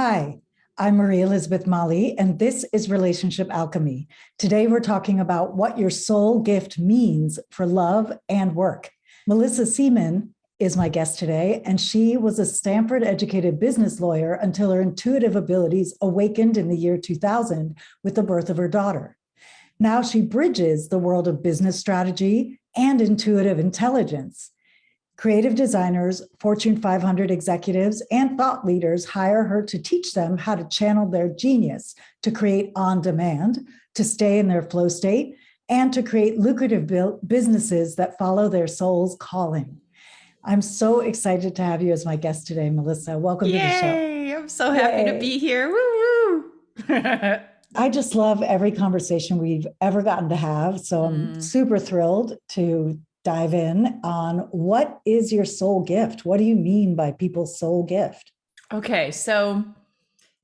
Hi, I'm Marie Elizabeth Molly, and this is Relationship Alchemy. Today, we're talking about what your soul gift means for love and work. Mellissa Seaman is my guest today, and she was a Stanford educated business lawyer until her intuitive abilities awakened in the year 2000 with the birth of her daughter. Now she bridges the world of business strategy and intuitive intelligence. Creative designers, Fortune 500 executives, and thought leaders hire her to teach them how to channel their genius, to create on demand, to stay in their flow state, and to create lucrative businesses that follow their soul's calling. I'm so excited to have you as my guest today, Mellissa. Welcome to the show. Yay! I'm so happy to be here. Woo woo! I just love every conversation we've ever gotten to have. So I'm super thrilled to dive in on what is your soul gift? What do you mean by people's soul gift? Okay, so,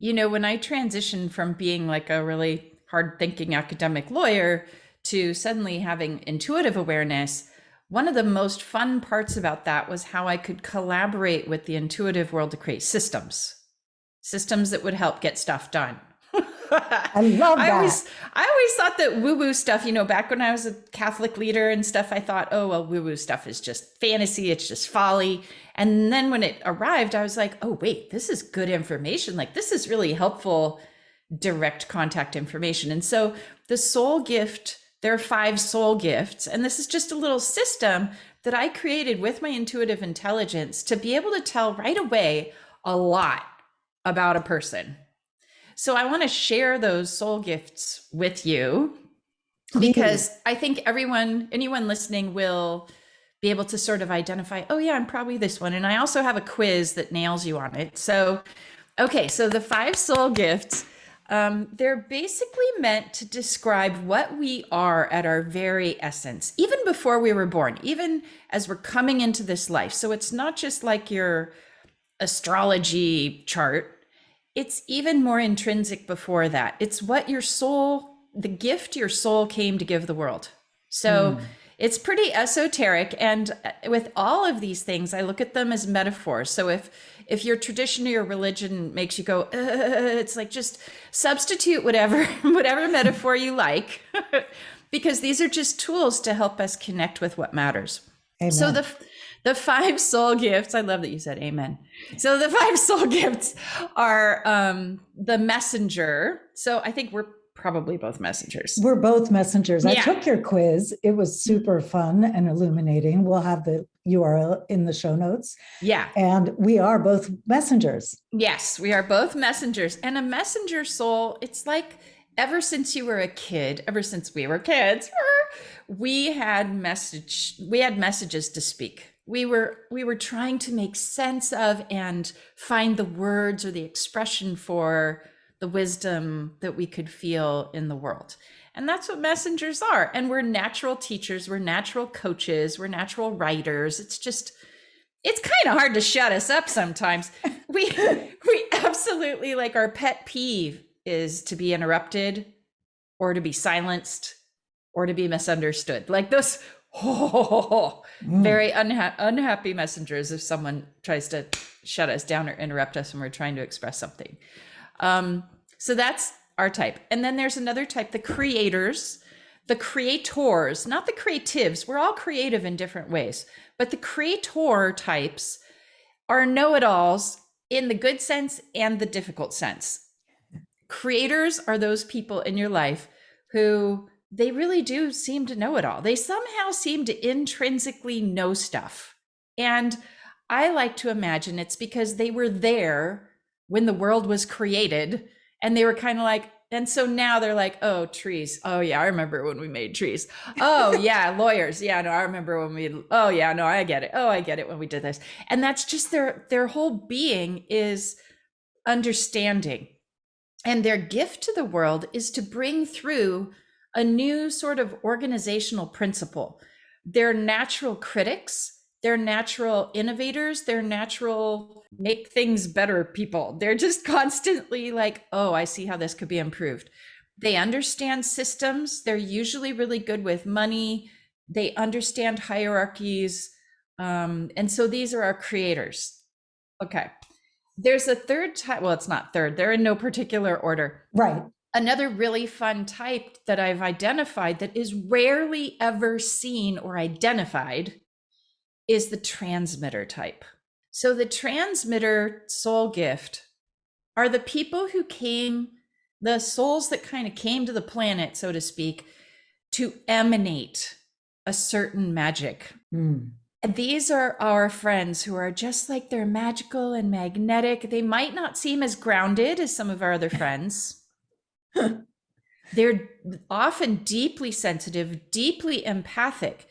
when I transitioned from being like a really hard thinking academic lawyer to suddenly having intuitive awareness, one of the most fun parts about that was how I could collaborate with the intuitive world to create systems that would help get stuff done. I love that. I always thought that woo-woo stuff, back when I was a Catholic leader and stuff, I thought, oh, well, woo-woo stuff is just fantasy. It's just folly. And then when it arrived, I was like, oh, wait, this is good information. Like, this is really helpful direct contact information. And so the soul gift, there are 5 soul gifts. And this is just a little system that I created with my intuitive intelligence to be able to tell right away a lot about a person. So I want to share those soul gifts with you because I think anyone listening will be able to sort of identify, oh yeah, I'm probably this one. And I also have a quiz that nails you on it. So, okay, so the 5 soul gifts, they're basically meant to describe what we are at our very essence, even before we were born, even as we're coming into this life. So it's not just like your astrology chart. It's even more intrinsic before that. It's what your soul, the gift your soul came to give the world. So it's pretty esoteric. And with all of these things, I look at them as metaphors. So if your tradition or your religion makes you go, it's like just substitute whatever metaphor you like, because these are just tools to help us connect with what matters. Amen. So the 5 soul gifts, I love that you said amen. So the 5 soul gifts are the messenger. So I think we're probably both messengers. We're both messengers. Yeah. I took your quiz. It was super fun and illuminating. We'll have the URL in the show notes. Yeah. And we are both messengers. Yes, we are both messengers. And a messenger soul, it's like ever since you were a kid, ever since we were kids, we had messages to speak. We were trying to make sense of and find the words or the expression for the wisdom that we could feel in the world. And that's what messengers are. And we're natural teachers, we're natural coaches, we're natural writers. It's kind of hard to shut us up sometimes. We absolutely, like, our pet peeve is to be interrupted or to be silenced or to be misunderstood. Like those very unhappy messengers if someone tries to shut us down or interrupt us when we're trying to express something. So that's our type. And then there's another type, the creators, the creators, not the creatives. We're all creative in different ways, but the creator types are know-it-alls in the good sense and the difficult sense. Creators are those people in your life who they really do seem to know it all. They somehow seem to intrinsically know stuff. And I like to imagine it's because they were there when the world was created and they were kind of like, and so now they're like, oh, trees. Oh yeah, I remember when we made trees. Oh yeah, lawyers. Yeah, no, I remember when oh yeah, no, I get it. Oh, I get it when we did this. And that's just their whole being is understanding. And their gift to the world is to bring through a new sort of organizational principle. They're natural critics, they're natural innovators, they're natural make things better people. They're just constantly like, oh, I see how this could be improved. They understand systems. They're usually really good with money. They understand hierarchies. And so these are our creators. Okay. There's a third type. Well, it's not third. They're in no particular order. Right. Another really fun type that I've identified that is rarely ever seen or identified is the transmitter type. So the transmitter soul gift are the people who came, the souls that kind of came to the planet, so to speak, to emanate a certain magic. Mm. And these are our friends who are just like they're magical and magnetic. They might not seem as grounded as some of our other friends. They're often deeply sensitive, deeply empathic.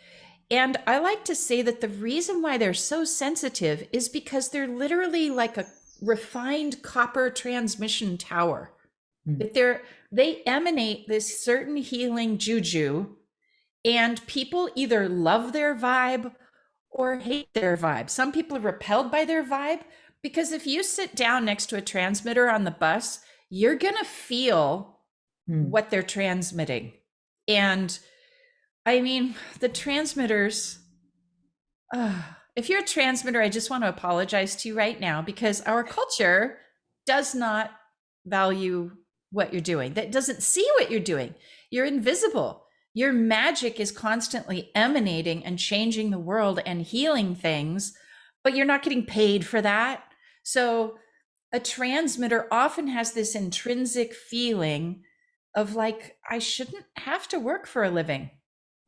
And I like to say that the reason why they're so sensitive is because they're literally like a refined copper transmission tower. They emanate this certain healing juju, and people either love their vibe or hate their vibe. Some people are repelled by their vibe because if you sit down next to a transmitter on the bus, you're going to feel what they're transmitting. And I mean, the transmitters, if you're a transmitter, I just want to apologize to you right now because our culture does not value what you're doing. That doesn't see what you're doing. You're invisible. Your magic is constantly emanating and changing the world and healing things, but you're not getting paid for that. So a transmitter often has this intrinsic feeling of like, I shouldn't have to work for a living.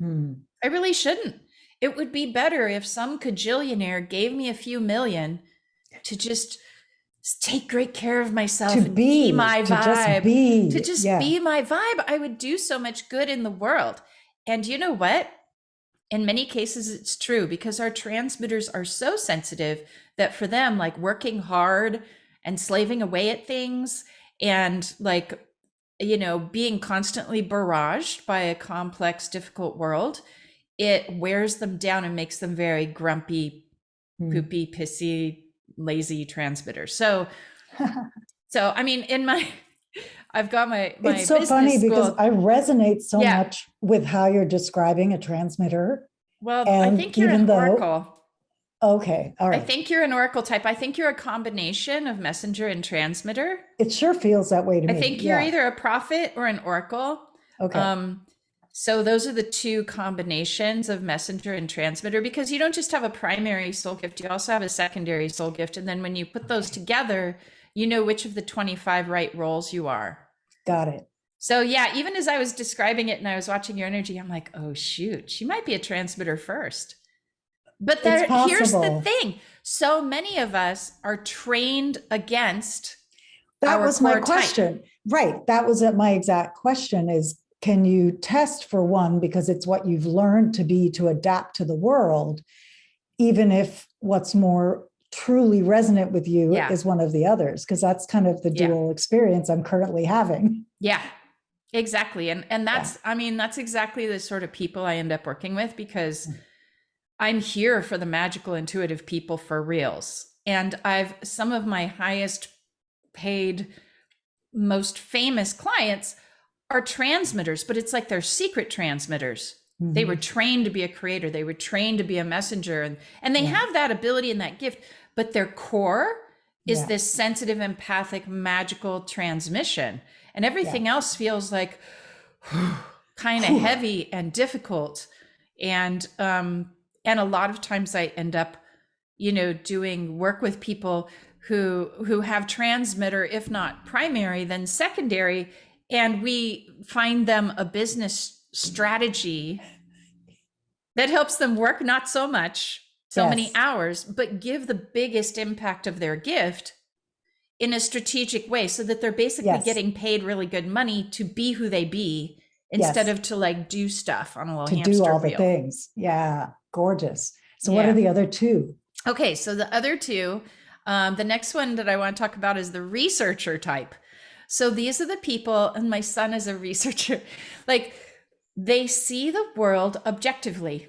I really shouldn't. It would be better if some cajillionaire gave me a few million to just take great care of myself and be my vibe. To just be my vibe. I would do so much good in the world. And you know what? In many cases, it's true because our transmitters are so sensitive that for them, like working hard and slaving away at things and like, you know, being constantly barraged by a complex, difficult world, it wears them down and makes them very grumpy, poopy, pissy, lazy transmitters. So I mean, I've got my it's so funny because I resonate so much with how you're describing a transmitter. Well, I think you're an oracle. Okay. All right. I think you're an oracle type. I think you're a combination of messenger and transmitter. It sure feels that way to me. I think you're either a prophet or an oracle. Okay. So those are the two combinations of messenger and transmitter, because you don't just have a primary soul gift, you also have a secondary soul gift. And then when you put those together, you know which of the 25 right roles you are. Got it. So yeah, even as I was describing it and I was watching your energy, I'm like, oh shoot, she might be a transmitter first. But here's the thing. So many of us are trained against that was my question. Type. Right. That was my exact question is, can you test for one because it's what you've learned to be to adapt to the world, even if what's more truly resonant with you is one of the others? Because that's kind of the dual experience I'm currently having. Yeah, exactly. And that's, I mean, that's exactly the sort of people I end up working with because I'm here for the magical, intuitive people for reals. And some of my highest paid, most famous clients are transmitters, but it's like they're secret transmitters. They were trained to be a creator. They were trained to be a messenger. And they have that ability and that gift, but their core is this sensitive, empathic, magical transmission. And everything else feels like kind of heavy and difficult. And a lot of times I end up, you know, doing work with people who have transmitter, if not primary, then secondary. And we find them a business strategy that helps them work not so much, many hours, but give the biggest impact of their gift in a strategic way so that they're basically getting paid really good money to be who they be instead of to like do stuff on a little hamster wheel. To do all the things. Yeah. Gorgeous. So what are the other two? Okay. So the other two, the next one that I want to talk about is the researcher type. So these are the people, and my son is a researcher, like they see the world objectively,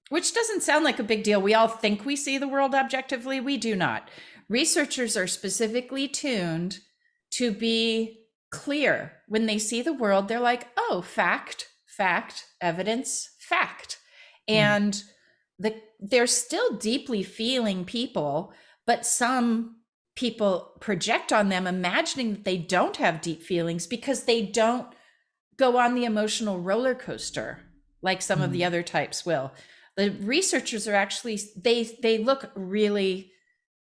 which doesn't sound like a big deal. We all think we see the world objectively. We do not. Researchers are specifically tuned to be clear. When they see the world, they're like, oh, fact, evidence, fact. And they're still deeply feeling people, but some people project on them, imagining that they don't have deep feelings because they don't go on the emotional roller coaster like some of the other types will. The researchers are actually, they look really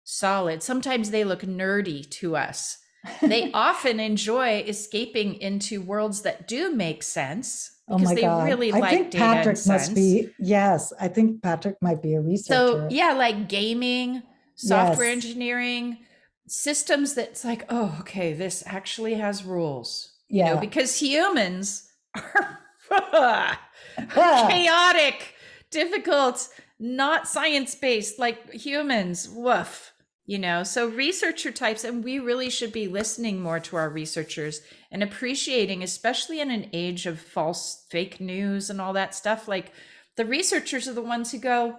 solid. Sometimes they look nerdy to us. They often enjoy escaping into worlds that do make sense Oh because my they God. really I like think data and Patrick must sense. be, yes, I think Patrick might be a So researcher. yeah, like gaming, software Yes. engineering, systems that's like, oh, okay, this actually has rules, Yeah. because humans are chaotic, difficult, not science-based like humans. Woof. So researcher types, and we really should be listening more to our researchers and appreciating, especially in an age of fake news and all that stuff. Like the researchers are the ones who go,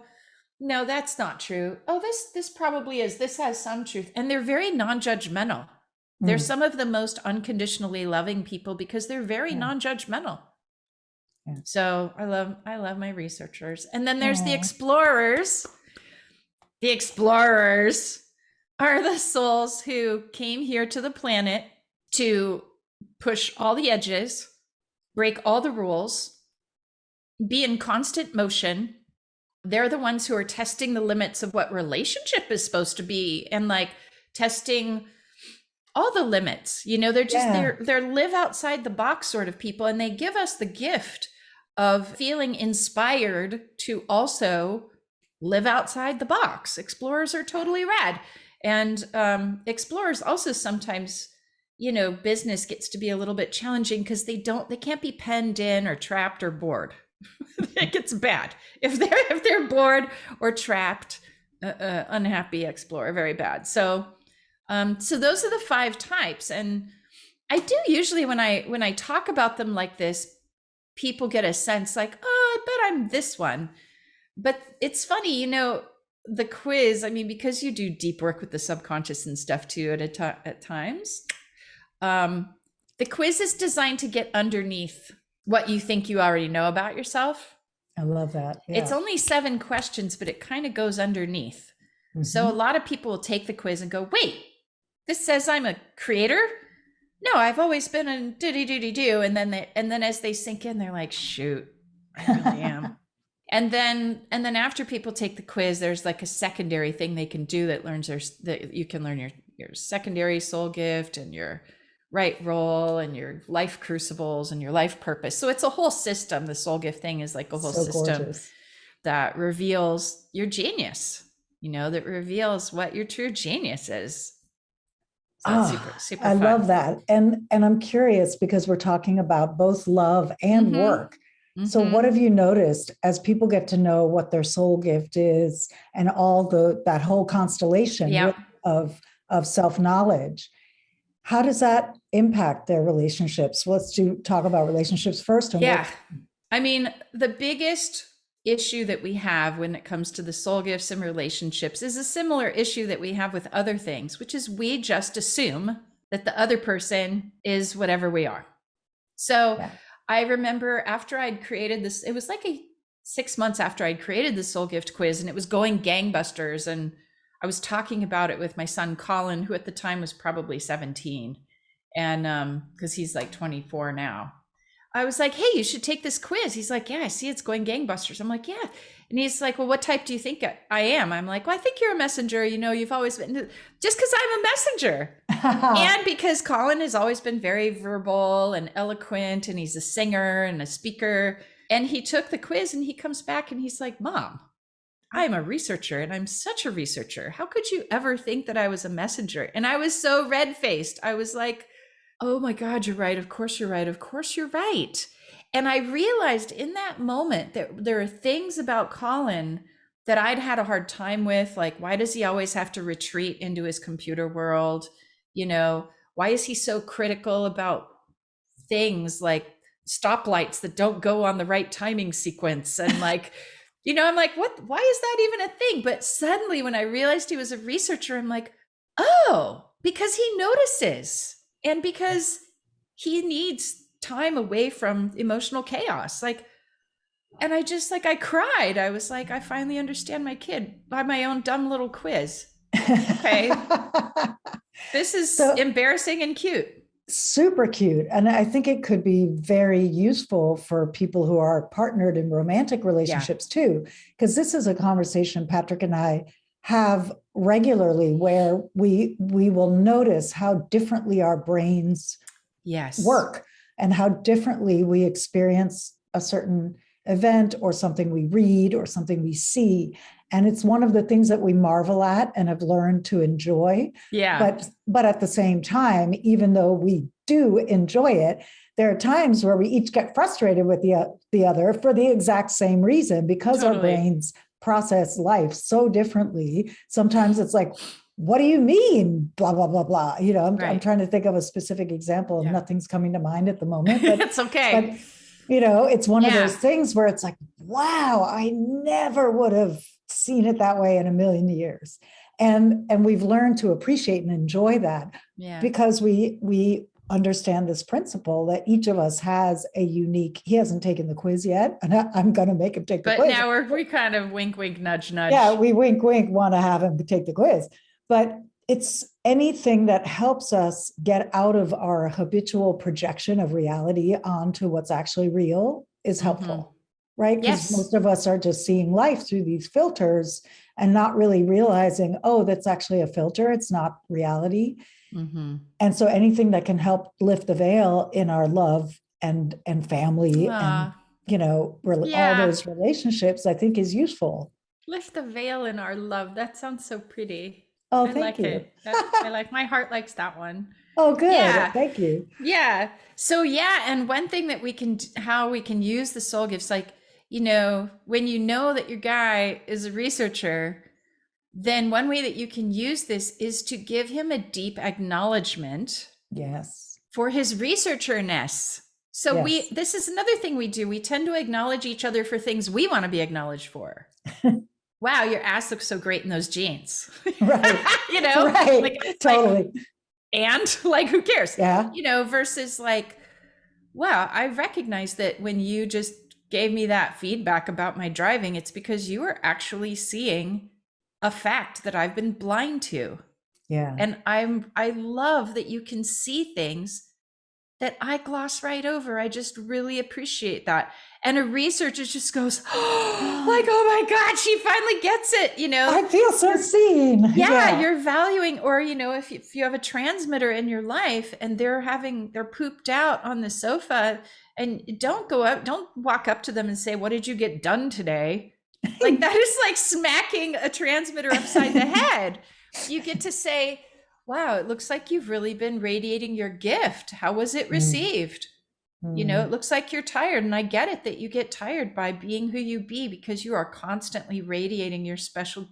no, that's not true. Oh, this probably is. This has some truth. And they're very non-judgmental. They're some of the most unconditionally loving people because they're very non-judgmental. Yeah. So I love my researchers. And then there's the Aw. explorers. The explorers are the souls who came here to the planet to push all the edges, break all the rules, be in constant motion. They're the ones who are testing the limits of what relationship is supposed to be, and like testing all the limits. They're just they're live outside the box sort of people, and they give us the gift of feeling inspired to also live outside the box. Explorers are totally rad. And explorers also sometimes, business gets to be a little bit challenging because they can't be penned in or trapped or bored. It gets bad if they're bored or trapped. Unhappy explorer, very bad. So those are the 5 types, and I do usually when I talk about them like this, people get a sense like, oh, I bet I'm this one. But it's funny, the quiz. I mean, because you do deep work with the subconscious and stuff too at times. The quiz is designed to get underneath what you think you already know about yourself. I love that. Yeah. It's only 7 questions, but it kind of goes underneath. So a lot of people will take the quiz and go, wait, this says I'm a creator? No, I've always been a do. And then as they sink in, they're like, shoot, I really am. And then after people take the quiz, there's like a secondary thing they can do that you can learn your secondary soul gift and your right role and your life crucibles and your life purpose. So it's a whole system. The soul gift thing is like a whole system gorgeous. that reveals your genius, that reveals what your true genius is. So super I fun. love that. And I'm curious because we're talking about both love and work. So what have you noticed as people get to know what their soul gift is and all that whole constellation of self-knowledge? How does that impact their relationships? Let's talk about relationships first. And I mean, the biggest issue that we have when it comes to the soul gifts and relationships is a similar issue that we have with other things, which is we just assume that the other person is whatever we are. So I remember after I'd created this, it was like 6 months after I'd created the soul gift quiz, and it was going gangbusters. And I was talking about it with my son, Colin, who at the time was probably 17. And because he's like 24 now. I was like, hey, you should take this quiz. He's like, yeah, I see it's going gangbusters. I'm like, yeah. And he's like, well, what type do you think I am? I'm like, well, I think you're a messenger. You've always been, just because I'm a messenger. And because Colin has always been very verbal and eloquent, and he's a singer and a speaker. And he took the quiz and he comes back and he's like, Mom, I'm a researcher and I'm such a researcher. How could you ever think that I was a messenger? And I was so red-faced. I was like, oh my God, you're right. Of course you're right. Of course you're right. And I realized in that moment that there are things about Colin that I'd had a hard time with. Like, why does he always have to retreat into his computer world? Why is he so critical about things like stoplights that don't go on the right timing sequence? And like, I'm like, what? Why is that even a thing? But suddenly when I realized he was a researcher, I'm like, oh, because he notices. And because he needs time away from emotional chaos. And I cried. I was like, I finally understand my kid by my own dumb little quiz. Okay. This is So embarrassing and cute. super cute. And I think it could be very useful for people who are partnered in romantic Yeah. relationships too, because this is a conversation Patrick and I have regularly where we will notice how differently our brains Yes. work and how differently we experience a certain event or something we read or something we see. And it's one of the things that we marvel at and have learned to enjoy. Yeah. But at the same time, even though we do enjoy it, there are times where we each get frustrated with the other for the exact same reason, because our Totally. brains process life so differently. Sometimes it's like, what do you mean? Blah, blah, blah, blah. I'm Right. trying to think of a specific example and Yeah. nothing's coming to mind at the moment, It's but okay. it's one of Yeah. those things where it's like, wow, I never would have seen it that way in a million years. And we've learned to appreciate and enjoy that Yeah. because we understand this principle that each of us has a unique, he hasn't taken the quiz yet, and I'm going to make him take the But quiz. now we kind of wink, wink, nudge, nudge. Yeah, we wink, wink, want to have him take the quiz. But it's anything that helps us get out of our habitual projection of reality onto what's actually real is helpful, right? Because Yes. most of us are just seeing life through these filters and not really realizing, oh, that's actually a filter. It's not reality. And so anything that can help lift the veil in our love and family and all Yeah. those relationships, I think is useful. Lift the veil in our love. That sounds so pretty. Oh, I thank like you. it. I like, my heart likes that one. Oh, good. Yeah. Thank you. Yeah. So yeah, and one thing that how we can use the soul gifts, like, when you know that your guy is a researcher, then one way that you can use this is to give him a deep acknowledgement Yes. for his researcherness. So Yes. this is another thing we do. We tend to acknowledge each other for things we want to be acknowledged for. Wow, your ass looks so great in those jeans. Right. Right. Like, totally. And like, who cares? Yeah. Versus like, wow, I recognize that when you just gave me that feedback about my driving, it's because you are actually seeing a fact that I've been blind to. Yeah. And I love that you can see things that I gloss right over. I just really appreciate that. And a researcher just goes, oh, like, oh my God, she finally gets it. I feel so seen. Yeah, you're valuing, or, if you have a transmitter in your life and they're pooped out on the sofa, and don't walk up to them and say, what did you get done today? Like, that is like smacking a transmitter upside the head. You get to say, wow, it looks like you've really been radiating your gift. How was it received? It looks like you're tired. And I get it that you get tired by being who you be, because you are constantly radiating your special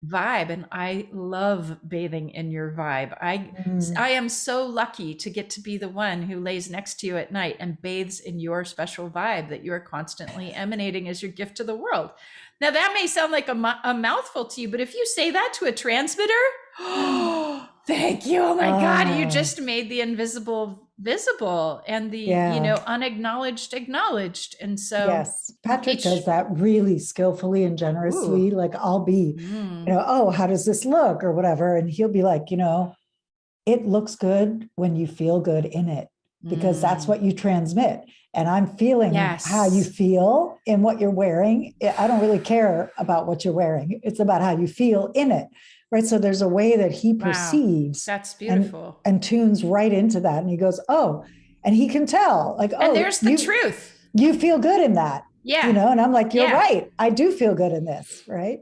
vibe. And I love bathing in your vibe. I am so lucky to get to be the one who lays next to you at night and bathes in your special vibe that you are constantly emanating as your gift to the world. Now, that may sound like a mouthful to you, but if you say that to a transmitter, thank you. Oh my God, you just made the invisible visible and the unacknowledged acknowledged. And so yes, Patrick does that really skillfully and generously. Like, I'll be, oh, how does this look or whatever, and he'll be like, it looks good when you feel good in it, because that's what you transmit. And I'm feeling how you feel in what you're wearing. I don't really care about what you're wearing. It's about how you feel in it. Right. So there's a way that he perceives. That's beautiful. And tunes right into that. And he goes, oh, and he can tell, like, oh, and there's the truth. You feel good in that. Yeah. And I'm like, you're right. I do feel good in this. Right.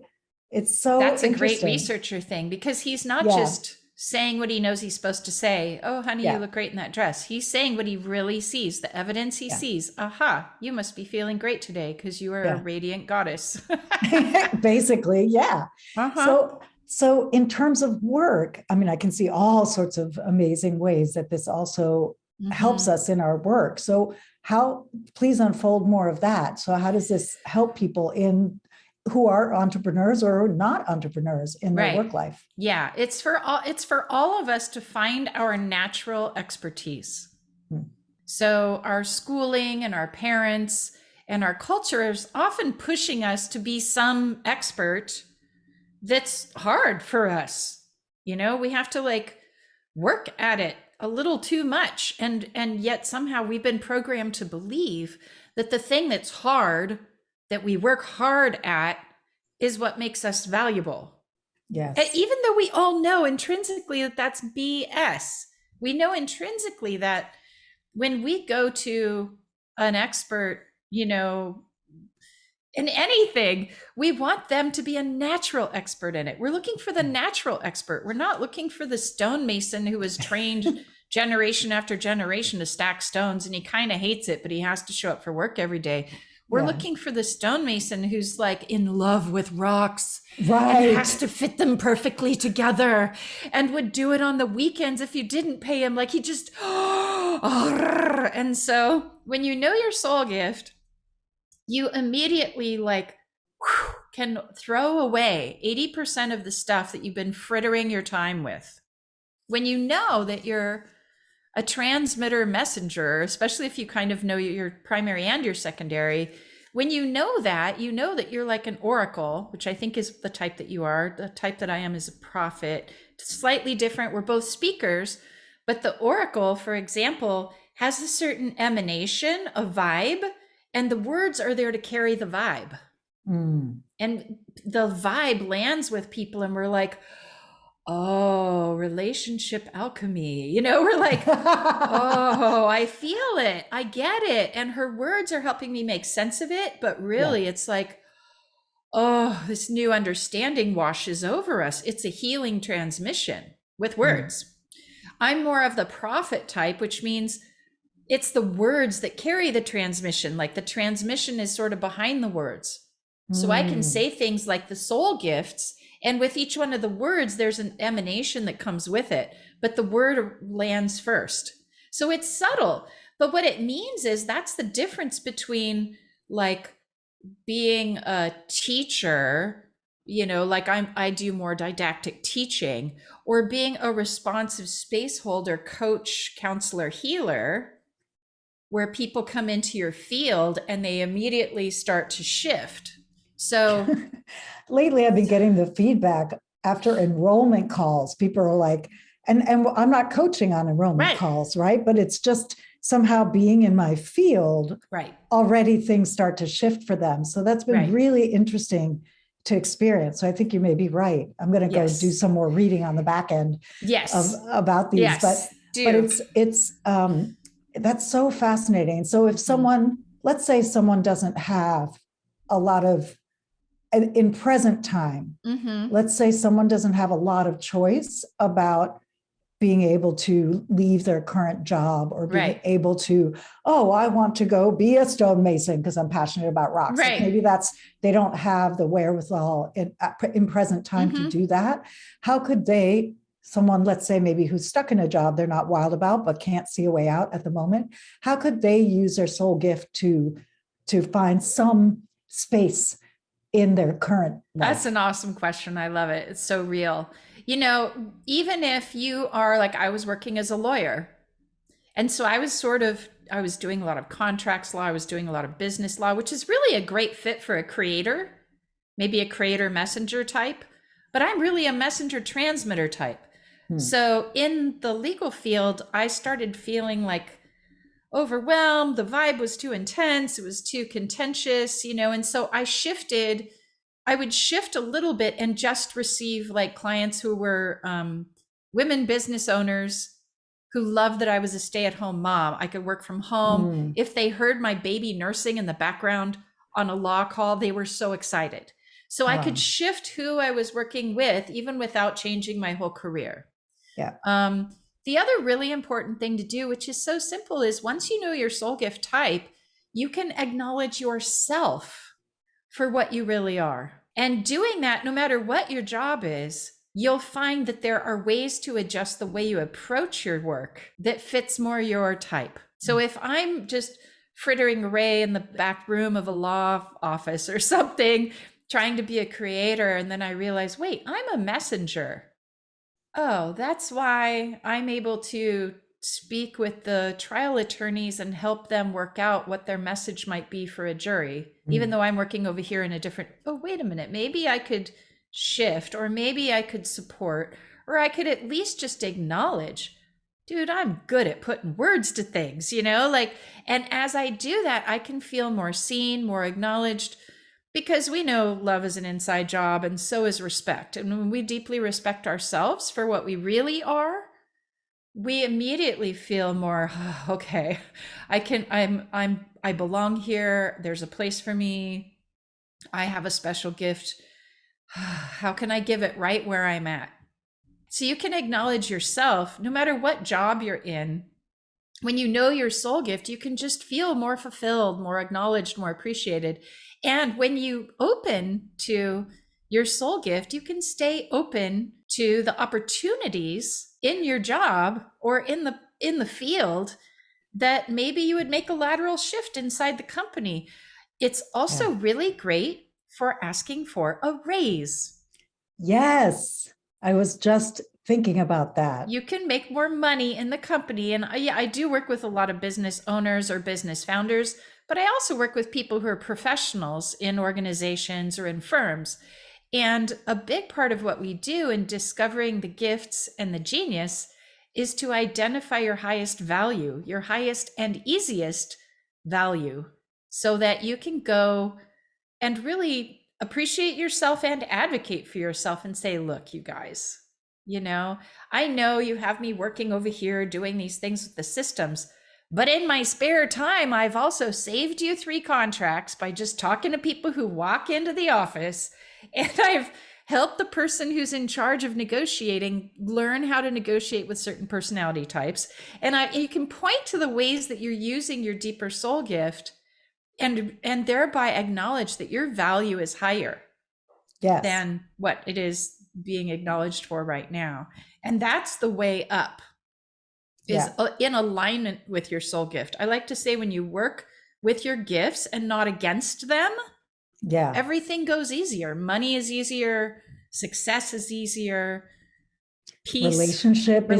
It's so that's a great researcher thing, because he's not just saying what he knows he's supposed to say. Oh, honey, you look great in that dress. He's saying what he really sees, the evidence he sees. Aha, you must be feeling great today because you are a radiant goddess. Basically, yeah. So in terms of work, I mean, I can see all sorts of amazing ways that this also helps us in our work. So please unfold more of that. So how does this help people who are entrepreneurs or not entrepreneurs in their work life? Yeah, it's for all of us to find our natural expertise. So our schooling and our parents and our culture is often pushing us to be some expert that's hard for us. We have to like work at it a little too much. And yet somehow we've been programmed to believe that the thing that's hard, that we work hard at, is what makes us valuable. Yes. And even though we all know intrinsically that that's BS, we know intrinsically that when we go to an expert, in anything, we want them to be a natural expert in it. We're looking for the natural expert. We're not looking for the stonemason who was trained generation after generation to stack stones, and he kind of hates it, but he has to show up for work every day. We're looking for the stonemason who's like in love with rocks, right, and has to fit them perfectly together, and would do it on the weekends if you didn't pay him. Like he just, and so when you know your soul gift, you immediately like can throw away 80% of the stuff that you've been frittering your time with. When you know that you're a transmitter messenger, especially if you kind of know your primary and your secondary, when you know that you're like an oracle, which I think is the type that you are. The type that I am is a prophet, slightly different. We're both speakers, but the oracle, for example, has a certain emanation, a vibe, and the words are there to carry the vibe. And the vibe lands with people and we're like, oh, relationship alchemy. We're like, oh, I feel it. I get it. And her words are helping me make sense of it. But really, it's like, oh, this new understanding washes over us. It's a healing transmission with words. I'm more of the prophet type, which means it's the words that carry the transmission. Like the transmission is sort of behind the words. So I can say things like the soul gifts, and with each one of the words, there's an emanation that comes with it, but the word lands first. So it's subtle, but what it means is that's the difference between like being a teacher, like I do more didactic teaching, or being a responsive space holder, coach, counselor, healer, where people come into your field and they immediately start to shift. So lately I've been getting the feedback after enrollment calls. People are like, and I'm not coaching on enrollment calls, right? But it's just somehow being in my field, already things start to shift for them. So that's been really interesting to experience. So I think you may be right. I'm going to go do some more reading on the back end about these. But it's that's so fascinating. So if someone, let's say someone doesn't have a lot of, in present time, let's say someone doesn't have a lot of choice about being able to leave their current job or being able to, I want to go be a stonemason because I'm passionate about rocks. Like maybe they don't have the wherewithal in present time to do that. How could someone, let's say maybe who's stuck in a job they're not wild about, but can't see a way out at the moment, how could they use their soul gift to find some space in their current life? That's an awesome question. I love it. It's so real. Even if you are like, I was working as a lawyer. And so I was doing a lot of contracts law. I was doing a lot of business law, which is really a great fit for a creator, maybe a creator messenger type, but I'm really a messenger transmitter type. So in the legal field, I started feeling like overwhelmed. The vibe was too intense. It was too contentious, and so I would shift a little bit and just receive like clients who were women business owners who loved that I was a stay-at-home mom. I could work from home. If they heard my baby nursing in the background on a law call, they were so excited. So I could shift who I was working with, even without changing my whole career. The other really important thing to do, which is so simple, is once you know your soul gift type, you can acknowledge yourself for what you really are. And doing that, no matter what your job is, you'll find that there are ways to adjust the way you approach your work that fits more your type. So if I'm just frittering away in the back room of a law office or something, trying to be a creator, and then I realize, wait, I'm a messenger. Oh, that's why I'm able to speak with the trial attorneys and help them work out what their message might be for a jury, even though I'm working over here in a different, wait a minute, maybe I could shift, or maybe I could support, or I could at least just acknowledge, dude, I'm good at putting words to things, like, and as I do that, I can feel more seen, more acknowledged, because we know love is an inside job, and so is respect. And when we deeply respect ourselves for what we really are, we immediately feel more, okay, I belong here. There's a place for me. I have a special gift. How can I give it right where I'm at? So you can acknowledge yourself no matter what job you're in. When you know your soul gift, you can just feel more fulfilled, more acknowledged, more appreciated. And when you open to your soul gift, you can stay open to the opportunities in your job or in the field that maybe you would make a lateral shift inside the company. It's also really great for asking for a raise. Yes. I was just thinking about that. You can make more money in the company. And I do work with a lot of business owners or business founders, but I also work with people who are professionals in organizations or in firms. And a big part of what we do in discovering the gifts and the genius is to identify your highest value, your highest and easiest value, so that you can go and really appreciate yourself and advocate for yourself and say, look, you guys, I know you have me working over here doing these things with the systems, but in my spare time, I've also saved you 3 contracts by just talking to people who walk into the office, and I've helped the person who's in charge of negotiating learn how to negotiate with certain personality types. And you can point to the ways that you're using your deeper soul gift and thereby acknowledge that your value is higher than what it is being acknowledged for right now. And that's the way up, is in alignment with your soul gift. I like to say, when you work with your gifts and not against them, everything goes easier. Money is easier. Success is easier. Peace, relationship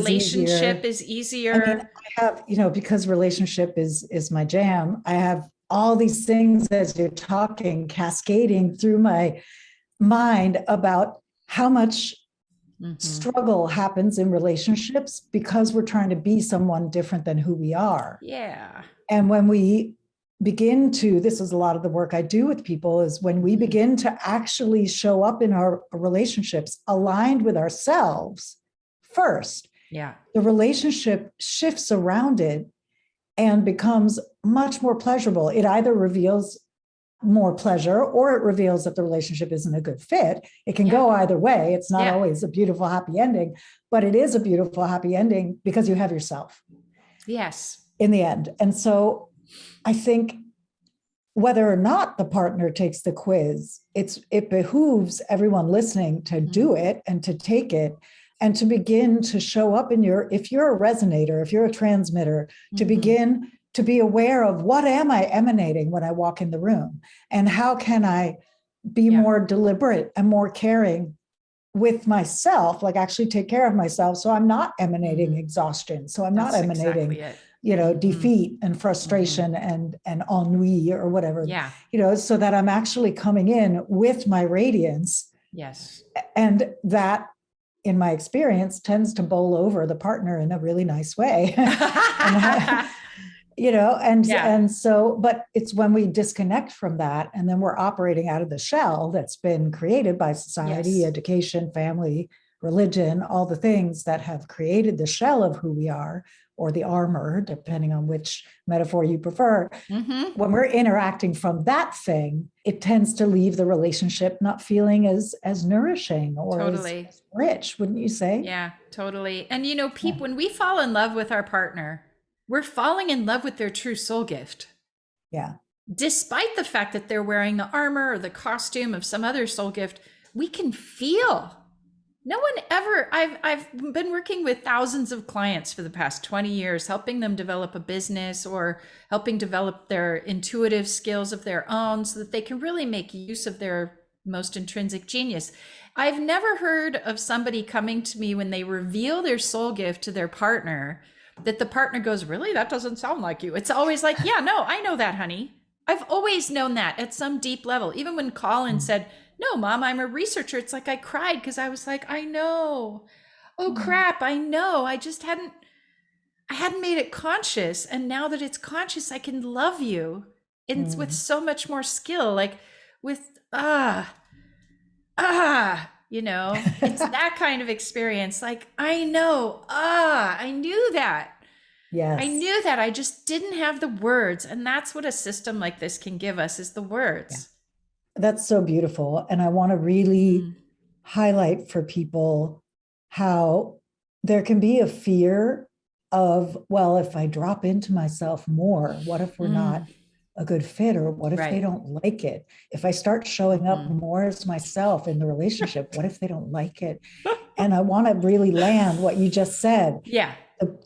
is easier. I mean, I have, because relationship is my jam. I have all these things as you're talking, cascading through my mind about how much struggle happens in relationships because we're trying to be someone different than who we are. Yeah. And when we begin to, this is a lot of the work I do with people, is when we begin to actually show up in our relationships aligned with ourselves first, the relationship shifts around it and becomes much more pleasurable. It either reveals more pleasure or it reveals that the relationship isn't a good fit. It can go either way. It's not always a beautiful, happy ending, but it is a beautiful, happy ending because you have yourself. Yes. In the end. And so I think whether or not the partner takes the quiz, it behooves everyone listening to do it and to take it and to begin to show up if you're a resonator, if you're a transmitter, to begin to be aware of, what am I emanating when I walk in the room? And how can I be more deliberate and more caring with myself, like actually take care of myself, so I'm not emanating exhaustion. So I'm not emanating, defeat and frustration and ennui or whatever, so that I'm actually coming in with my radiance. Yes. And that, in my experience, tends to bowl over the partner in a really nice way. And so, but it's when we disconnect from that, and then we're operating out of the shell that's been created by society, education, family, religion, all the things that have created the shell of who we are, or the armor, depending on which metaphor you prefer. When we're interacting from that thing, it tends to leave the relationship not feeling as nourishing or as rich, wouldn't you say? Yeah, totally. And when we fall in love with our partner, we're falling in love with their true soul gift. Yeah. Despite the fact that they're wearing the armor or the costume of some other soul gift, we can feel. No one ever, I've been working with thousands of clients for the past 20 years, helping them develop a business or helping develop their intuitive skills of their own so that they can really make use of their most intrinsic genius. I've never heard of somebody coming to me when they reveal their soul gift to their partner that the partner goes, really? That doesn't sound like you. It's always like, yeah, no, I know that, honey. I've always known that at some deep level. Even when Colin said, no, Mom, I'm a researcher. It's like I cried because I was like, I know. oh crap, I know. I hadn't made it conscious. And now that it's conscious, I can love you. And it's with so much more skill, like with, it's that kind of experience. Like, I know, I knew that. Yes. I knew that. I just didn't have the words. And that's what a system like this can give us is the words. Yeah. That's so beautiful. And I want to really highlight for people how there can be a fear of, well, if I drop into myself more, what if we're not a good fit? Or what if they don't like it? If I start showing up more as myself in the relationship, what if they don't like it? And I want to really land what you just said. Yeah.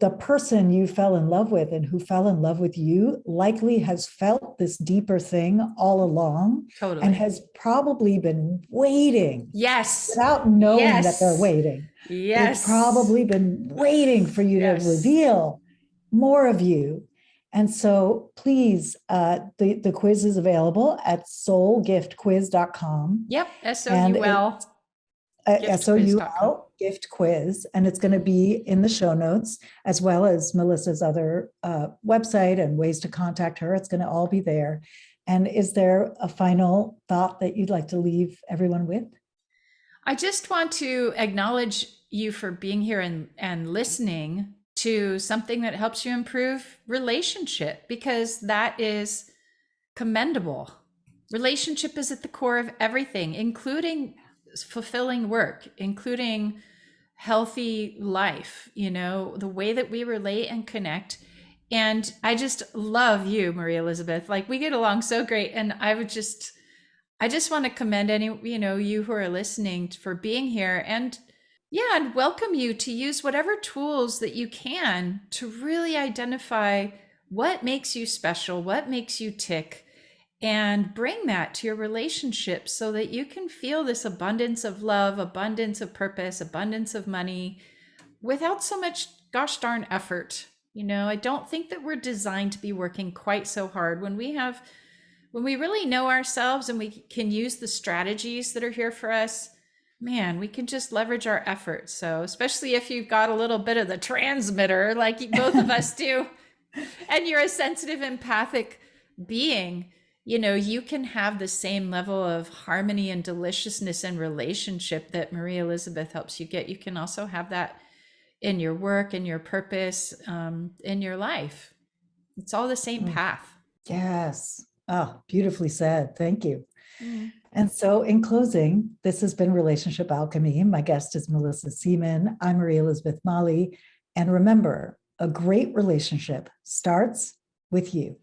The person you fell in love with and who fell in love with you likely has felt this deeper thing all along. Totally. And has probably been waiting. Yes. Without knowing that they're waiting. Yes. They've probably been waiting for you to reveal more of you. And so please, the quiz is available at soulgiftquiz.com. Yep. SOUL. SOUL gift quiz, and it's going to be in the show notes, as well as Melissa's other website and ways to contact her. It's going to all be there. And is there a final thought that you'd like to leave everyone with? I just want to acknowledge you for being here and listening to something that helps you improve relationship, because that is commendable. Relationship is at the core of everything, including fulfilling work, including healthy life, the way that we relate and connect. And I just love you, Maria Elizabeth. Like, we get along so great. And I just want to commend you who are listening for being here, and welcome you to use whatever tools that you can to really identify what makes you special, what makes you tick, and bring that to your relationship so that you can feel this abundance of love, abundance of purpose, abundance of money without so much gosh darn effort. I don't think that we're designed to be working quite so hard when we really know ourselves and we can use the strategies that are here for us. Man, we can just leverage our efforts. So especially if you've got a little bit of the transmitter like both of us do, and you're a sensitive, empathic being, you can have the same level of harmony and deliciousness in relationship that Maria Elizabeth helps you get. You can also have that in your work and your purpose, in your life. It's all the same path. Yes. Oh, beautifully said. Thank you. And so in closing, this has been Relationship Alchemy. My guest is Mellissa Seaman. I'm Maria Elizabeth Mali. And remember, a great relationship starts with you.